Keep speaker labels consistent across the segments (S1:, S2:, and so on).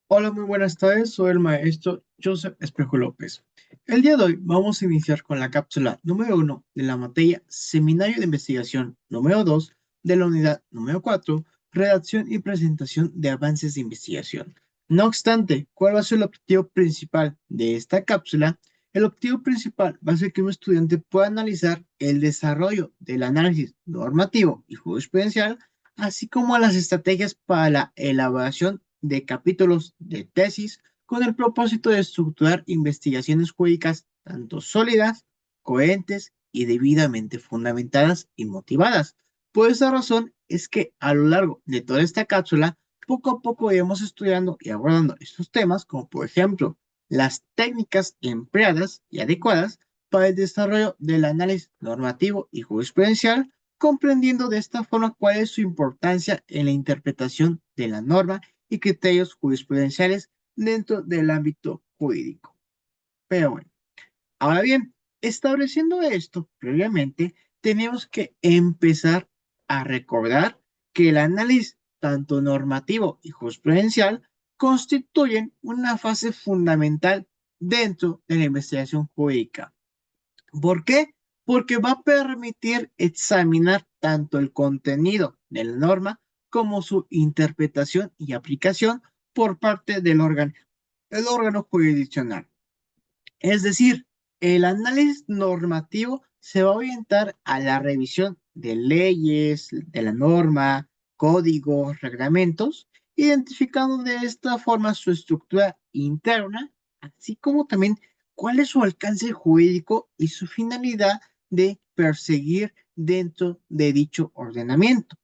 S1: Hola, muy buenas tardes. Soy el maestro Joseph Espejo López. El día de hoy vamos a iniciar con la cápsula número uno de la materia Seminario de Investigación número 2 de la unidad número 4, Redacción y presentación de avances de investigación. No obstante, ¿cuál va a ser el objetivo principal de esta cápsula? El objetivo principal va a ser que un estudiante pueda analizar el desarrollo del análisis normativo y jurisprudencial, así como las estrategias para la elaboración de capítulos de tesis con el propósito de estructurar investigaciones jurídicas tanto sólidas, coherentes y debidamente fundamentadas y motivadas. Por esa razón es que a lo largo de toda esta cápsula, poco a poco iremos estudiando y abordando estos temas, como por ejemplo las técnicas empleadas y adecuadas para el desarrollo del análisis normativo y jurisprudencial, comprendiendo de esta forma cuál es su importancia en la interpretación de la norma y criterios jurisprudenciales dentro del ámbito jurídico. Pero bueno, ahora bien, estableciendo esto previamente, tenemos que empezar a recordar que el análisis tanto normativo y jurisprudencial constituyen una fase fundamental dentro de la investigación jurídica. ¿Por qué? Porque va a permitir examinar tanto el contenido de la norma como su interpretación y aplicación por parte el órgano jurisdiccional. Es decir, el análisis normativo se va a orientar a la revisión de leyes, de la norma, códigos, reglamentos, identificando de esta forma su estructura interna, así como también cuál es su alcance jurídico y su finalidad de perseguir dentro de dicho ordenamiento.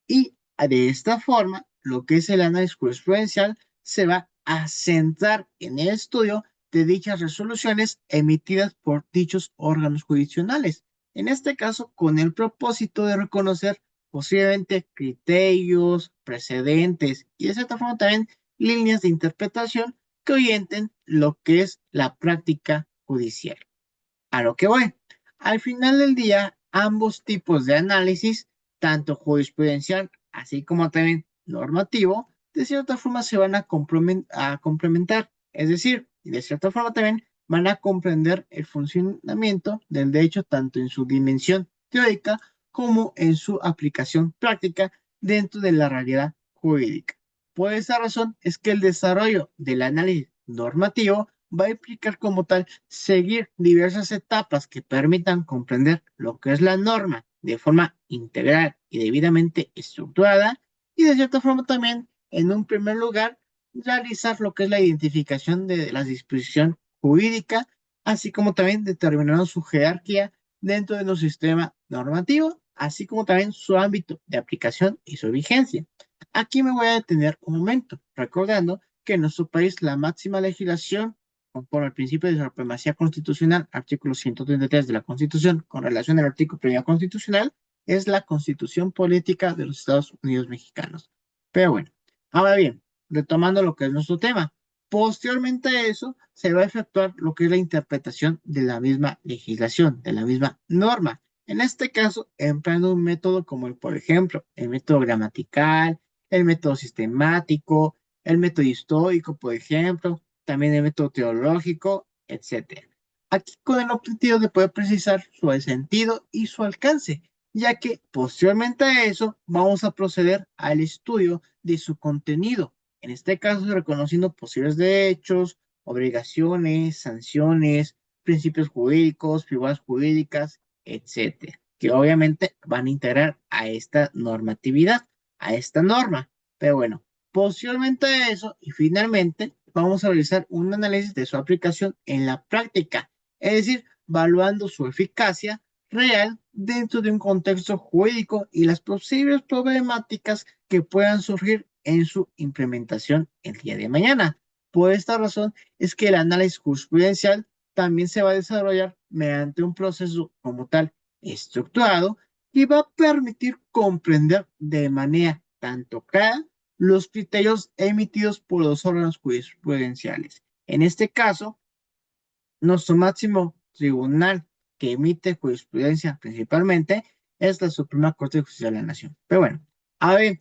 S1: Y de esta forma, lo que es el análisis jurisprudencial se va a centrar en el estudio de dichas resoluciones emitidas por dichos órganos jurisdiccionales. En este caso, con el propósito de reconocer posiblemente criterios, precedentes y de cierta forma también líneas de interpretación que orienten lo que es la práctica judicial. A lo que voy. Al final del día, ambos tipos de análisis, tanto jurisprudencial así como también normativo, de cierta forma se van a complementar. Es decir, de cierta forma también van a comprender el funcionamiento del derecho tanto en su dimensión teórica como en su aplicación práctica dentro de la realidad jurídica. Por esa razón es que el desarrollo del análisis normativo va a implicar como tal seguir diversas etapas que permitan comprender lo que es la norma de forma integral y debidamente estructurada y de cierta forma también, en un primer lugar, realizar lo que es la identificación de la disposición jurídica, así como también determinar su jerarquía dentro de nuestro sistema normativo, así como también su ámbito de aplicación y su vigencia. Aquí me voy a detener un momento, recordando que en nuestro país la máxima legislación conforme al principio de la supremacía constitucional, artículo 133 de la Constitución, con relación al artículo primero constitucional, es la Constitución Política de los Estados Unidos Mexicanos. Pero bueno, ahora bien, retomando lo que es nuestro tema, posteriormente a eso se va a efectuar lo que es la interpretación de la misma legislación, de la misma norma. En este caso, empleando un método como el, por ejemplo, el método gramatical, el método sistemático, el método histórico, por ejemplo, también el método teológico, etcétera. Aquí con el objetivo de poder precisar su sentido y su alcance, ya que posteriormente a eso vamos a proceder al estudio de su contenido, en este caso reconociendo posibles derechos, obligaciones, sanciones, principios jurídicos, figuras jurídicas, etcétera, que obviamente van a integrar a esta normatividad, a esta norma. Pero bueno, posteriormente a eso y finalmente vamos a realizar un análisis de su aplicación en la práctica, es decir, evaluando su eficacia real dentro de un contexto jurídico y las posibles problemáticas que puedan surgir en su implementación el día de mañana. Por esta razón es que el análisis jurisprudencial también se va a desarrollar mediante un proceso como tal estructurado y va a permitir comprender de manera tanto clara los criterios emitidos por los órganos jurisprudenciales. En este caso, nuestro máximo tribunal que emite jurisprudencia principalmente es la Suprema Corte de Justicia de la Nación. Pero bueno, a ver,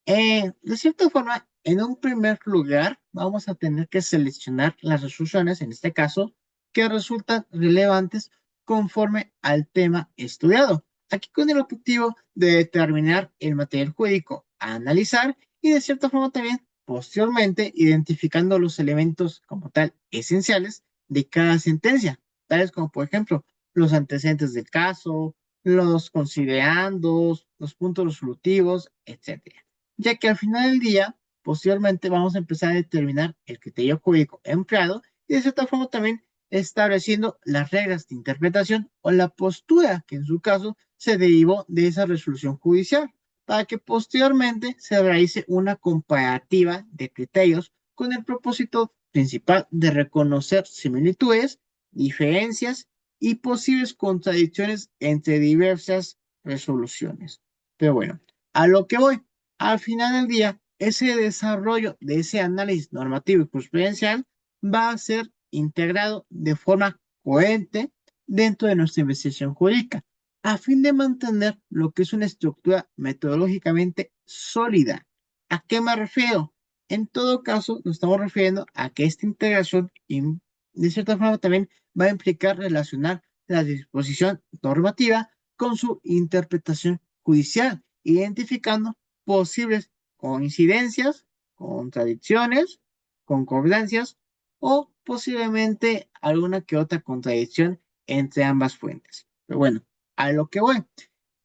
S1: de cierta forma, en un primer lugar, vamos a tener que seleccionar las resoluciones, en este caso, que resultan relevantes conforme al tema estudiado. Aquí con el objetivo de determinar el material jurídico a analizar y de cierta forma también posteriormente identificando los elementos como tal esenciales de cada sentencia, tales como por ejemplo los antecedentes del caso, los considerandos, los puntos resolutivos, etcétera. Ya que al final del día, posteriormente vamos a empezar a determinar el criterio jurídico empleado y de cierta forma también estableciendo las reglas de interpretación o la postura que en su caso se derivó de esa resolución judicial, para que posteriormente se realice una comparativa de criterios con el propósito principal de reconocer similitudes, diferencias y posibles contradicciones entre diversas resoluciones. Pero bueno, a lo que voy, al final del día, ese desarrollo de ese análisis normativo y jurisprudencial va a ser integrado de forma coherente dentro de nuestra investigación jurídica, a fin de mantener lo que es una estructura metodológicamente sólida. ¿A qué me refiero? En todo caso, nos estamos refiriendo a que esta integración, de cierta forma, también va a implicar relacionar la disposición normativa con su interpretación judicial, identificando posibles coincidencias, contradicciones, concordancias o posiblemente alguna que otra contradicción entre ambas fuentes. Pero bueno, a lo que voy.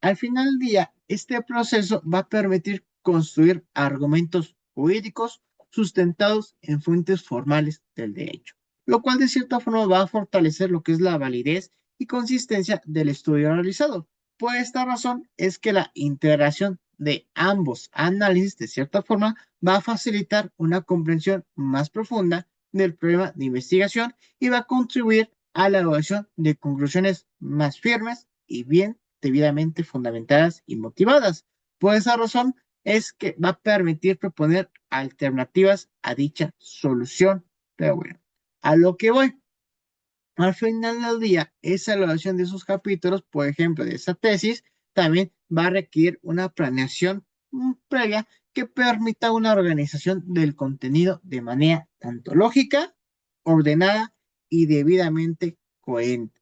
S1: Al final del día, este proceso va a permitir construir argumentos jurídicos sustentados en fuentes formales del derecho, lo cual de cierta forma va a fortalecer lo que es la validez y consistencia del estudio realizado. Por esta razón es que la integración de ambos análisis de cierta forma va a facilitar una comprensión más profunda del problema de investigación y va a contribuir a la elaboración de conclusiones más firmes y bien debidamente fundamentadas y motivadas. Por esa razón es que va a permitir proponer alternativas a dicha solución. Pero bueno, a lo que voy. Al final del día, esa elaboración de esos capítulos, por ejemplo, de esa tesis, también va a requerir una planeación previa que permita una organización del contenido de manera tanto lógica, ordenada y debidamente coherente.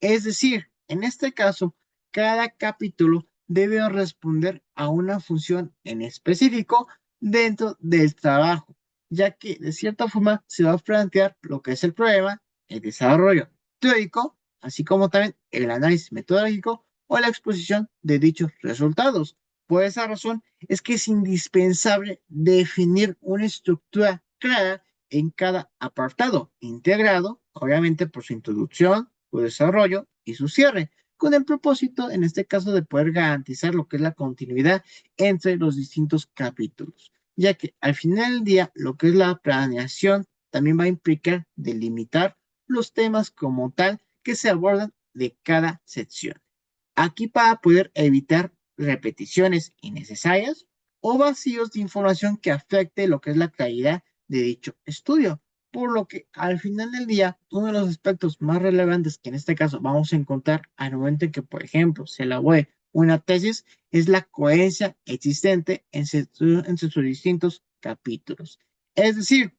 S1: Es decir, en este caso, cada capítulo debe responder a una función en específico dentro del trabajo, ya que de cierta forma se va a plantear lo que es el problema, el desarrollo teórico, así como también el análisis metodológico o la exposición de dichos resultados. Por esa razón es que es indispensable definir una estructura clara en cada apartado, integrado, obviamente, por su introducción, su desarrollo y su cierre, con el propósito, en este caso, de poder garantizar lo que es la continuidad entre los distintos capítulos, ya que al final del día, lo que es la planeación también va a implicar delimitar los temas como tal que se abordan de cada sección. Aquí para poder evitar repeticiones innecesarias o vacíos de información que afecte lo que es la calidad de dicho estudio. Por lo que al final del día, uno de los aspectos más relevantes que en este caso vamos a encontrar al momento en que, por ejemplo, se elabore una tesis es la coherencia existente entre sus distintos capítulos. Es decir,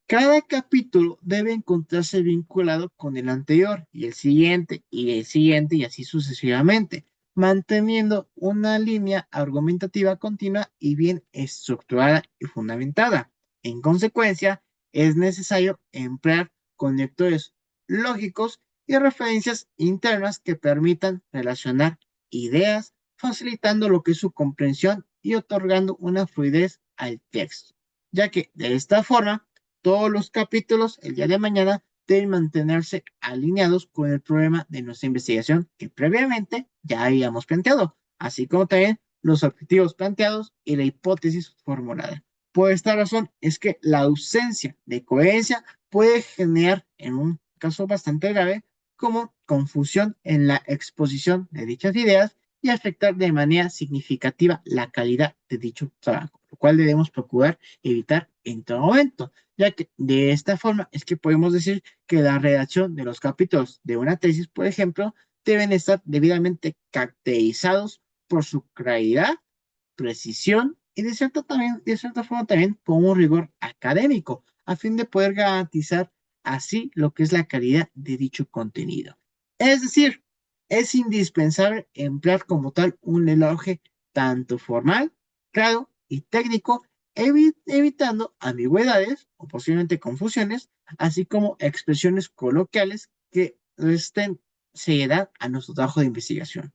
S1: cada capítulo debe encontrarse vinculado con el anterior y el siguiente y así sucesivamente, manteniendo una línea argumentativa continua y bien estructurada y fundamentada. En consecuencia, es necesario emplear conectores lógicos y referencias internas que permitan relacionar ideas, facilitando lo que es su comprensión y otorgando una fluidez al texto, ya que de esta forma todos los capítulos el día de mañana deben mantenerse alineados con el problema de nuestra investigación que previamente ya habíamos planteado, así como también los objetivos planteados y la hipótesis formulada. Por esta razón es que la ausencia de coherencia puede generar, en un caso bastante grave, como confusión en la exposición de dichas ideas y afectar de manera significativa la calidad de dicho trabajo, lo cual debemos procurar evitar en todo momento, ya que de esta forma es que podemos decir que la redacción de los capítulos de una tesis, por ejemplo, deben estar debidamente caracterizados por su claridad, precisión y de cierta forma también con un rigor académico, a fin de poder garantizar así lo que es la calidad de dicho contenido. Es decir, es indispensable emplear como tal un lenguaje tanto formal, claro y técnico, evitando ambigüedades o posiblemente confusiones, así como expresiones coloquiales que resten seriedad a nuestro trabajo de investigación.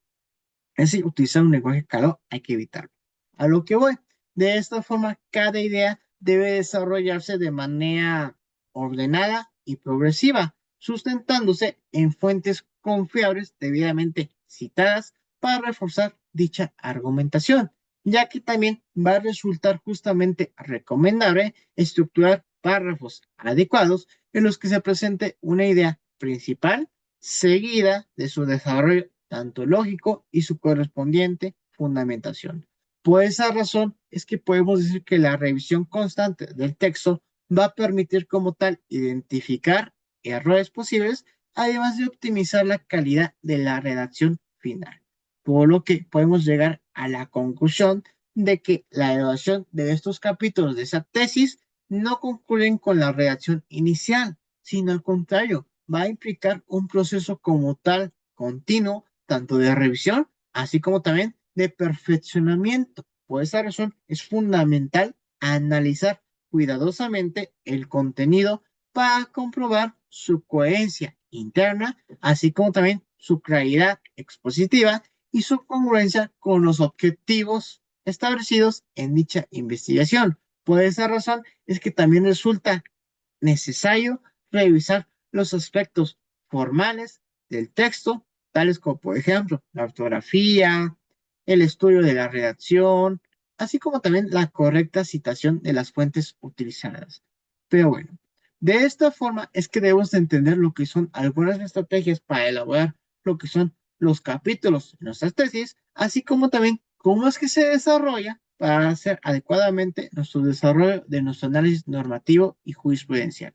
S1: Es decir, utilizar un lenguaje claro hay que evitarlo. A lo que voy, de esta forma, cada idea debe desarrollarse de manera ordenada y progresiva, sustentándose en fuentes confiables debidamente citadas para reforzar dicha argumentación, ya que también va a resultar justamente recomendable estructurar párrafos adecuados en los que se presente una idea principal seguida de su desarrollo tanto lógico y su correspondiente fundamentación. Por esa razón es que podemos decir que la revisión constante del texto va a permitir como tal identificar errores posibles, además de optimizar la calidad de la redacción final. Por lo que podemos llegar a la conclusión de que la evaluación de estos capítulos de esa tesis no concluyen con la redacción inicial, sino al contrario, va a implicar un proceso como tal continuo, tanto de revisión, así como también de perfeccionamiento. Por esa razón es fundamental analizar cuidadosamente el contenido para comprobar su coherencia interna, así como también su claridad expositiva y su congruencia con los objetivos establecidos en dicha investigación. Por esa razón es que también resulta necesario revisar los aspectos formales del texto, tales como, por ejemplo, la ortografía, el estudio de la redacción, así como también la correcta citación de las fuentes utilizadas. Pero bueno, de esta forma es que debemos entender lo que son algunas estrategias para elaborar lo que son los capítulos de nuestras tesis, así como también cómo es que se desarrolla para hacer adecuadamente nuestro desarrollo de nuestro análisis normativo y jurisprudencial.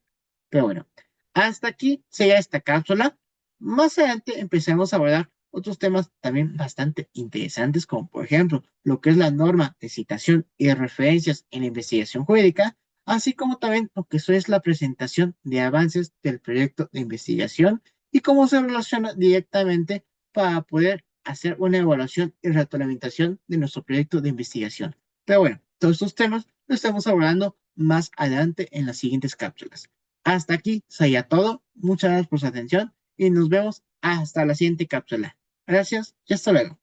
S1: Pero bueno, hasta aquí sería esta cápsula. Más adelante empezaremos a abordar otros temas también bastante interesantes, como por ejemplo lo que es la norma de citación y de referencias en la investigación jurídica, así como también lo que es la presentación de avances del proyecto de investigación y cómo se relaciona directamente para poder hacer una evaluación y retroalimentación de nuestro proyecto de investigación. Pero bueno, todos estos temas los estamos abordando más adelante en las siguientes cápsulas. Hasta aquí sería todo. Muchas gracias por su atención y nos vemos hasta la siguiente cápsula. Gracias y hasta luego.